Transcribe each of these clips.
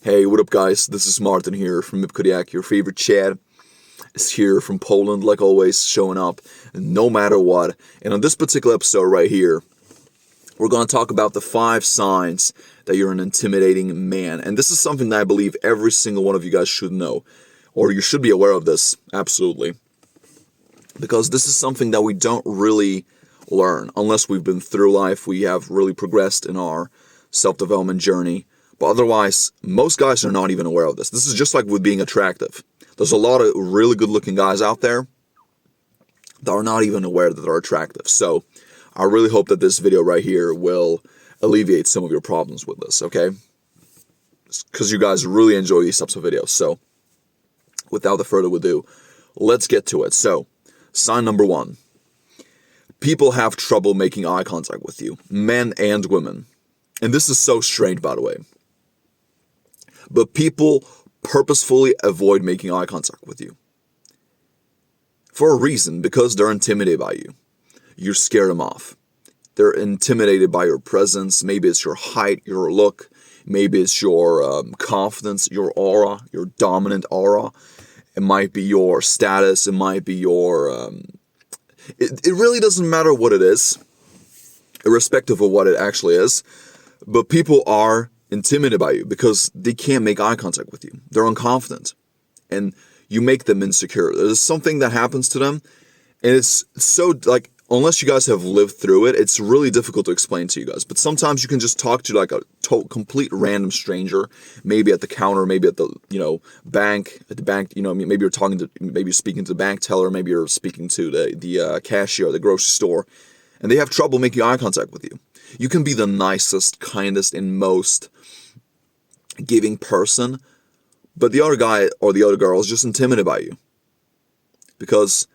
Hey, what up, guys? This is Martin here from Mip Your favorite Chad is here from Poland, like always, showing up no matter what. And on this particular episode right here, we're going to talk about the 5 signs that you're an intimidating man. And this is something that I believe every single one of you guys should know, or you should be aware of this, absolutely. Because this is something that we don't really learn unless we've been through life, we have really progressed in our self-development journey. But otherwise, most guys are not even aware of this. This is just like with being attractive. There's a lot of really good-looking guys out there that are not even aware that they're attractive. So I really hope that this video right here will alleviate some of your problems with this, okay? Because you guys really enjoy these types of videos. So without the further ado, let's get to it. So sign number 1. People have trouble making eye contact with you, men and women. And this is so strange, by the way. But people purposefully avoid making eye contact with you. For a reason, because they're intimidated by you. You scare them off. They're intimidated by your presence. Maybe it's your height, your look. Maybe it's your confidence, your aura, your dominant aura. It might be your status. It might be your... It really doesn't matter what it is, irrespective of what it actually is. But people are intimidated by you because they can't make eye contact with you. They're unconfident. And you make them insecure. There's something that happens to them. And it's so, like, unless you guys have lived through it, it's really difficult to explain to you guys. But sometimes you can just talk to, like, a complete random stranger. Maybe at the counter, maybe at the, bank. At the bank, maybe you're speaking to the bank teller. Maybe you're speaking to the cashier at the grocery store. And they have trouble making eye contact with you. You can be the nicest, kindest, and most giving person, but the other guy or the other girl is just intimidated by you because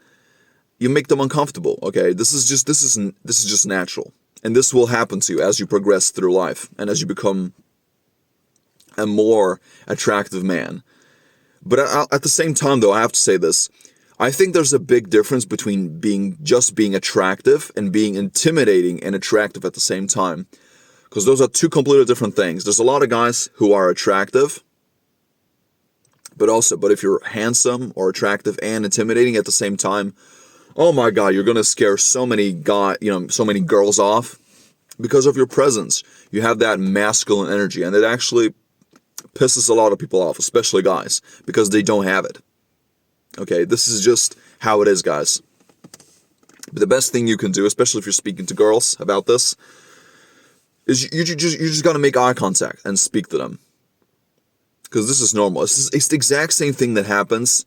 you make them uncomfortable. Okay, this is just natural, and this will happen to you as you progress through life and as you become a more attractive man. But at the same time, though, I have to say this. I think there's a big difference between being attractive and being intimidating and attractive at the same time. Because those are two completely different things. There's a lot of guys who are attractive, but if you're handsome or attractive and intimidating at the same time, oh my God, you're gonna scare so many girls off because of your presence. You have that masculine energy, and it actually pisses a lot of people off, especially guys, because they don't have it. Okay, this is just how it is, guys. But the best thing you can do, especially if you're speaking to girls about this, is you just gotta make eye contact and speak to them. Because this is normal. It's the exact same thing that happens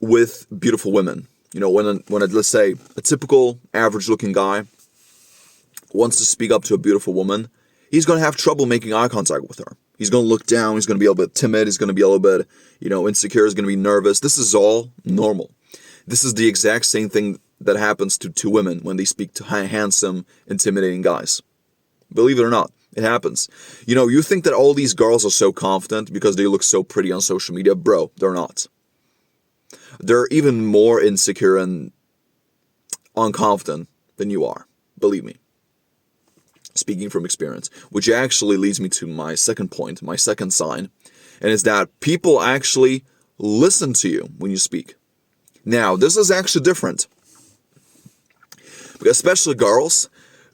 with beautiful women. When let's say a typical average-looking guy wants to speak up to a beautiful woman, he's gonna have trouble making eye contact with her. He's going to look down, he's going to be a little bit timid, he's going to be a little bit, insecure, he's going to be nervous. This is all normal. This is the exact same thing that happens to women when they speak to handsome, intimidating guys. Believe it or not, it happens. You think that all these girls are so confident because they look so pretty on social media. Bro, they're not. They're even more insecure and unconfident than you are. Believe me. Speaking from experience, which actually leads me to my second point, my second sign, and it's that people actually listen to you when you speak. Now, this is actually different, because especially girls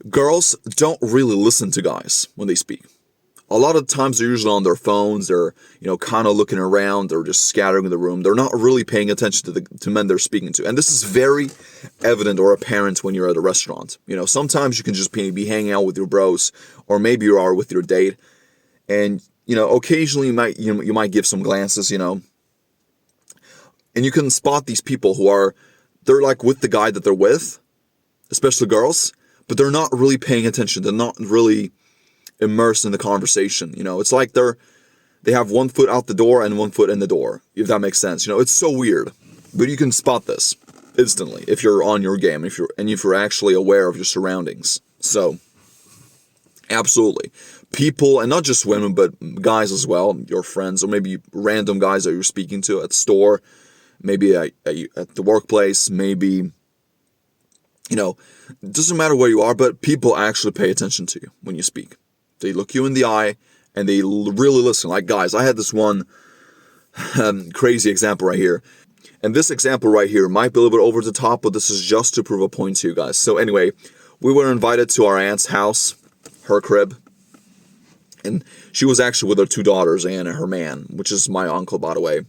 don't really listen to guys when they speak. A lot of times they're usually on their phones, they're, kind of looking around, they're just scattering the room. They're not really paying attention to men they're speaking to. And this is very evident or apparent when you're at a restaurant. Sometimes you can just be hanging out with your bros, or maybe you are with your date, and, occasionally you might give some glances, and you can spot these people they're like with the guy that they're with, especially girls, but they're not really paying attention. They're not really immersed in the conversation. It's like they have one foot out the door and one foot in the door, if that makes sense. It's so weird, but you can spot this instantly if you're on your game, if you're actually aware of your surroundings. So absolutely, people, and not just women but guys as well, your friends, or maybe random guys that you're speaking to at the store, maybe at the workplace, maybe, it doesn't matter where you are, but people actually pay attention to you when you speak. They look you in the eye and they really listen. Like, guys, I had this one crazy example right here. And this example right here might be a little bit over the top, but this is just to prove a point to you guys. So anyway, we were invited to our aunt's house, her crib. And she was actually with her 2 daughters and her man, which is my uncle, by the way.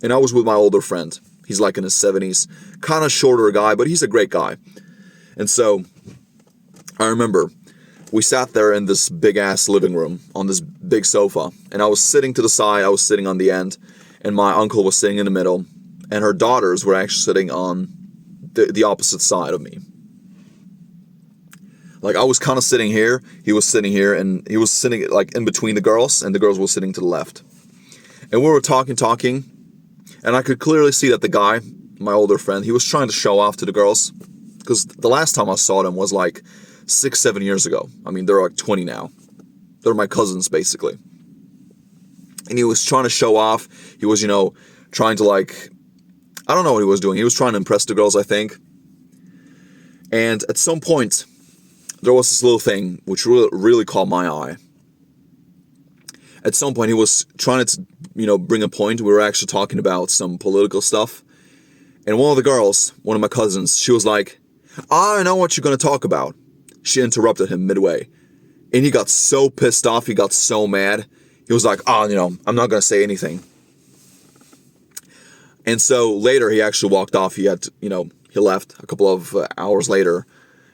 And I was with my older friend. He's like in his 70s. Kind of shorter guy, but he's a great guy. And so I remember we sat there in this big-ass living room on this big sofa. And I was sitting to the side. I was sitting on the end. And my uncle was sitting in the middle. And her daughters were actually sitting on the opposite side of me. Like, I was kind of sitting here, he was sitting here, and he was sitting, like, in between the girls, and the girls were sitting to the left. And we were talking, and I could clearly see that the guy, my older friend, he was trying to show off to the girls. Because the last time I saw them was, like, 6-7 years ago. I mean, they're, like, 20 now. They're my cousins, basically. And he was trying to show off. He was, trying to, like, I don't know what he was doing. He was trying to impress the girls, I think. And at some point, there was this little thing which really caught my eye. At some point, he was trying to, bring a point. We were actually talking about some political stuff. And one of the girls, one of my cousins, she was like, I know what you're going to talk about. She interrupted him midway. And he got so pissed off. He got so mad. He was like, I'm not going to say anything. And so later he actually walked off. He had, he left a couple of hours later,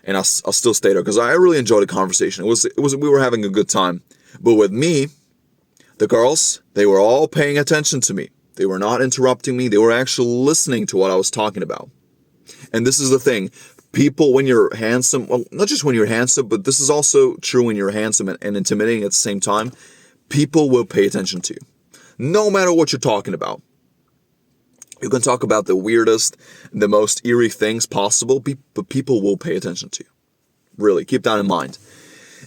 and I'll still stay there because I really enjoyed the conversation. We were having a good time. But with me, the girls, they were all paying attention to me. They were not interrupting me. They were actually listening to what I was talking about. And this is the thing. People, when you're handsome, well, not just when you're handsome, but this is also true when you're handsome and intimidating at the same time, people will pay attention to you. No matter what you're talking about. You can talk about the weirdest, the most eerie things possible, but people will pay attention to you. Really, keep that in mind.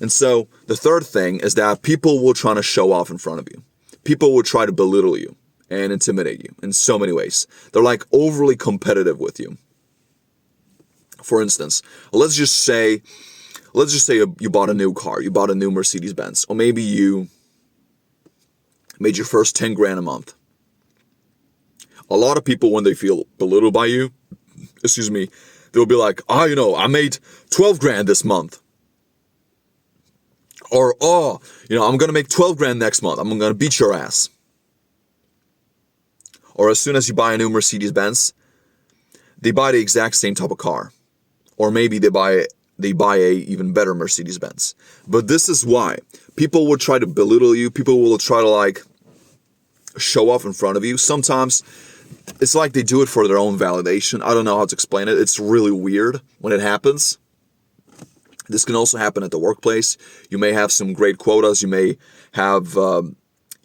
And so, the third thing is that people will try to show off in front of you. People will try to belittle you and intimidate you in so many ways. They're like overly competitive with you. For instance, let's just say you bought a new car, you bought a new Mercedes-Benz, or maybe you made your first 10 grand a month. A lot of people, when they feel belittled by you, they'll be like, I made 12 grand this month. Or, I'm going to make 12 grand next month. I'm going to beat your ass. Or as soon as you buy a new Mercedes-Benz, they buy the exact same type of car. Or maybe they buy a even better Mercedes-Benz. But this is why. People will try to belittle you. People will try to, show off in front of you. Sometimes it's like they do it for their own validation. I don't know how to explain it. It's really weird when it happens. This can also happen at the workplace. You may have some great quotas. You may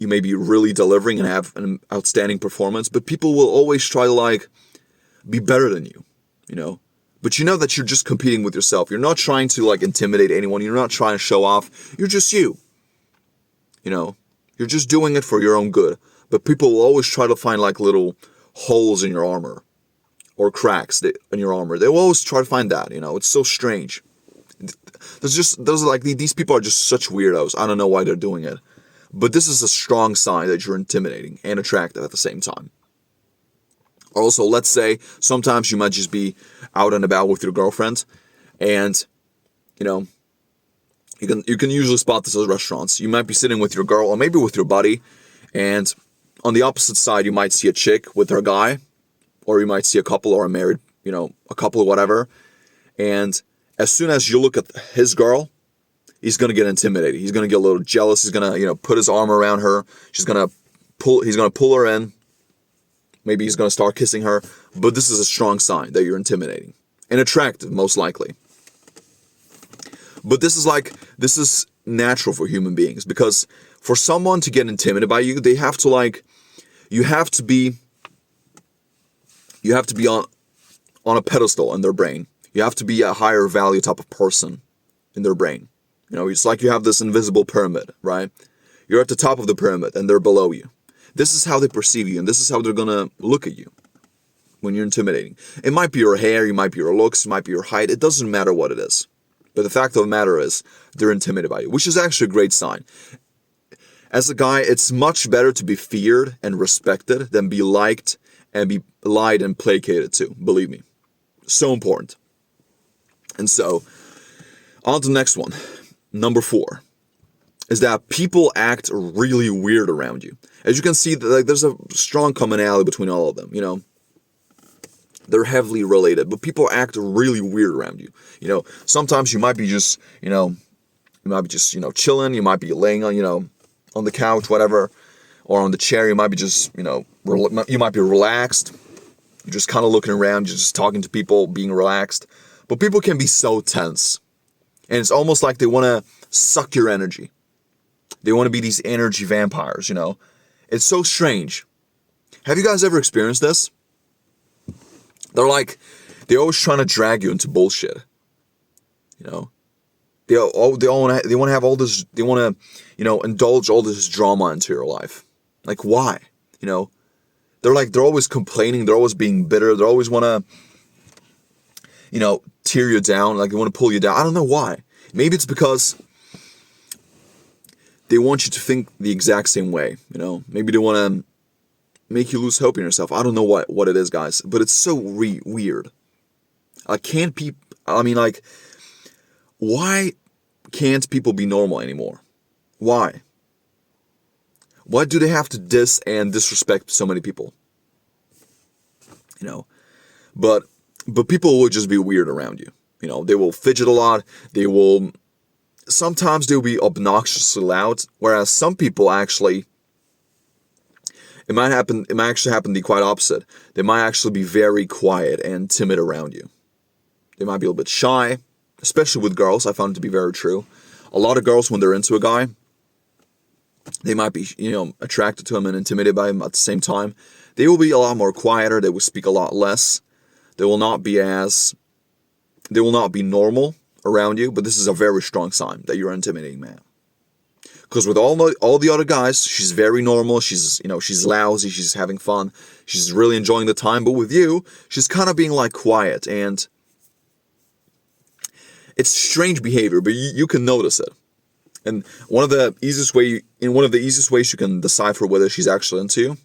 be really delivering and have an outstanding performance, but people will always try to be better than you, But you know that you're just competing with yourself. You're not trying to intimidate anyone. You're not trying to show off. You're just you. You're just doing it for your own good. But people will always try to find little holes in your armor or cracks in your armor. They will always try to find that, It's so strange. These people are just such weirdos. I don't know why they're doing it. But this is a strong sign that you're intimidating and attractive at the same time. Also, let's say sometimes you might just be out and about with your girlfriend, and you can usually spot this at restaurants. You might be sitting with your girl or maybe with your buddy, and on the opposite side you might see a chick with her guy, or you might see a couple or a married, a couple or whatever. And as soon as you look at his girl, he's gonna get intimidated. He's gonna get a little jealous. He's gonna, put his arm around her. He's gonna pull her in. Maybe he's gonna start kissing her. But this is a strong sign that you're intimidating and attractive, most likely. But this is natural for human beings, because for someone to get intimidated by you, they have to you have to be on a pedestal in their brain. You have to be a higher value type of person in their brain. It's like you have this invisible pyramid, right? You're at the top of the pyramid and they're below you. This is how they perceive you, and this is how they're gonna look at you when you're intimidating. It might be your hair, it might be your looks, it might be your height. It doesn't matter what it is. But the fact of the matter is, they're intimidated by you, which is actually a great sign. As a guy, it's much better to be feared and respected than be liked and be lied and placated to, believe me. So important. And so, on to the next one. Number 4 is that people act really weird around you. As you can see, like, there's a strong commonality between all of them, you know. They're heavily related, but people act really weird around you. You know, sometimes you might be just, chilling, you might be laying on, on the couch, whatever, or on the chair, you might be just, you might be relaxed. You're just kind of looking around, you're just talking to people, being relaxed. But people can be so tense. And it's almost like they want to suck your energy. They want to be these energy vampires, you know. It's so strange. Have you guys ever experienced this? They're always trying to drag you into bullshit. You know, they want to have all this. They want to, indulge all this drama into your life. Like, why? You know, they're always complaining. They're always being bitter. They always want to, tear you down. Like, they want to pull you down. I don't know why. Maybe it's because they want you to think the exact same way. You know, maybe they want to make you lose hope in yourself. I don't know what it is, guys, but it's so weird. Why can't people be normal anymore? Why? Why do they have to diss and disrespect so many people? You know, but people will just be weird around you. You know, they will fidget a lot. Sometimes they'll be obnoxiously loud, whereas some people actually, it might actually happen the quite opposite. They might actually be very quiet and timid around you. They might be a little bit shy, especially with girls. I found it to be very true. A lot of girls, when they're into a guy, they might be, attracted to him and intimidated by him at the same time. They will be a lot more quieter. They will speak a lot less. They will not be normal around you, but this is a very strong sign that you're an intimidating man. Because with all the other guys, she's very normal. She's lousy. She's having fun. She's really enjoying the time. But with you, she's kind of being like quiet, and it's strange behavior, but you can notice it. And one of the easiest ways you can decipher whether she's actually into you,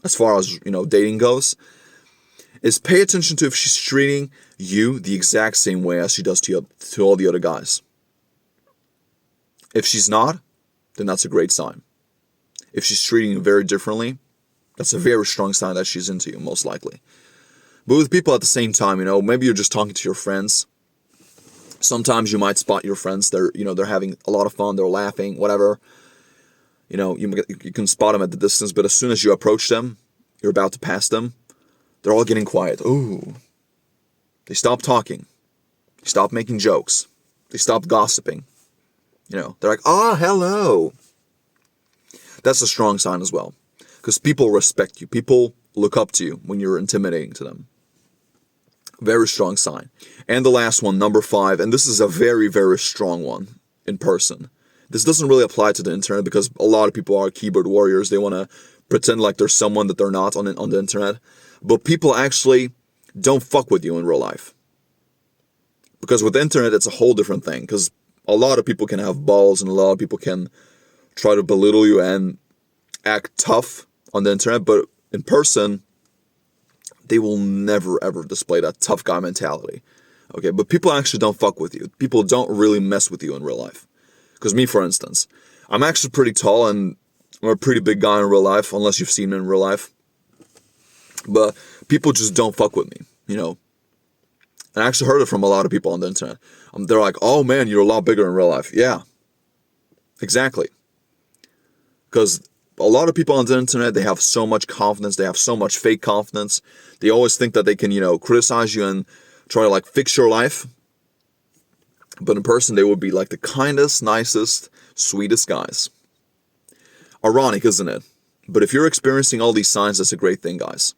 as far as dating goes, is pay attention to if she's treating you the exact same way as she does to all the other guys. If she's not, then that's a great sign. If she's treating you very differently, that's a very strong sign that she's into you, most likely. But with people at the same time, maybe you're just talking to your friends. Sometimes you might spot your friends. They're having a lot of fun. They're laughing, whatever. You can spot them at the distance, but as soon as you approach them, you're about to pass them, they're all getting quiet. Ooh. They stop talking. They stop making jokes. They stop gossiping. They're like, hello. That's a strong sign as well. Because people respect you. People look up to you when you're intimidating to them. Very strong sign. And the last one, number 5, and this is a very, very strong one in person. This doesn't really apply to the internet because a lot of people are keyboard warriors. They want to pretend like they're someone that they're not on the internet. But people actually don't fuck with you in real life. Because with the internet, it's a whole different thing. Because a lot of people can have balls and a lot of people can try to belittle you and act tough on the internet. But in person, they will never, ever display that tough guy mentality. Okay, but people actually don't fuck with you. People don't really mess with you in real life. Because me, for instance, I'm actually pretty tall and I'm a pretty big guy in real life, unless you've seen me in real life. But people just don't fuck with me, And I actually heard it from a lot of people on the internet. They're like, oh man, you're a lot bigger in real life. Yeah, exactly. Because a lot of people on the internet, they have so much confidence. They have so much fake confidence. They always think that they can, criticize you and try to fix your life. But in person, they would be like the kindest, nicest, sweetest guys. Ironic, isn't it? But if you're experiencing all these signs, that's a great thing, guys.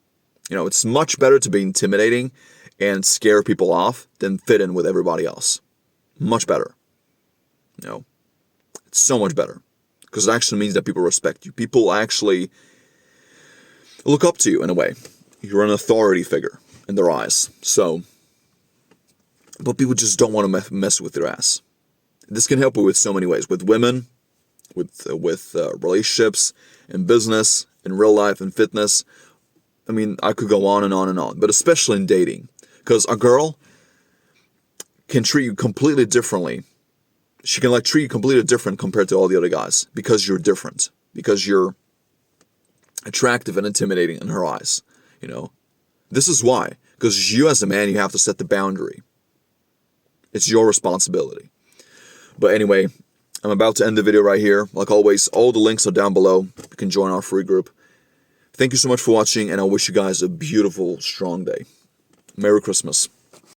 It's much better to be intimidating and scare people off than fit in with everybody else. Much better. It's so much better. Because it actually means that people respect you. People actually look up to you in a way. You're an authority figure in their eyes. But people just don't want to mess with your ass. This can help you with so many ways. With women, relationships, in business, in real life, in fitness. I mean, I could go on and on and on, but especially in dating, because a girl can treat you completely differently. She can like treat you completely different compared to all the other guys because you're different, because you're attractive and intimidating in her eyes. You know, this is why, because you as a man, you have to set the boundary. It's your responsibility. But anyway, I'm about to end the video right here. Like always, all the links are down below. You can join our free group. Thank you so much for watching, and I wish you guys a beautiful, strong day. Merry Christmas.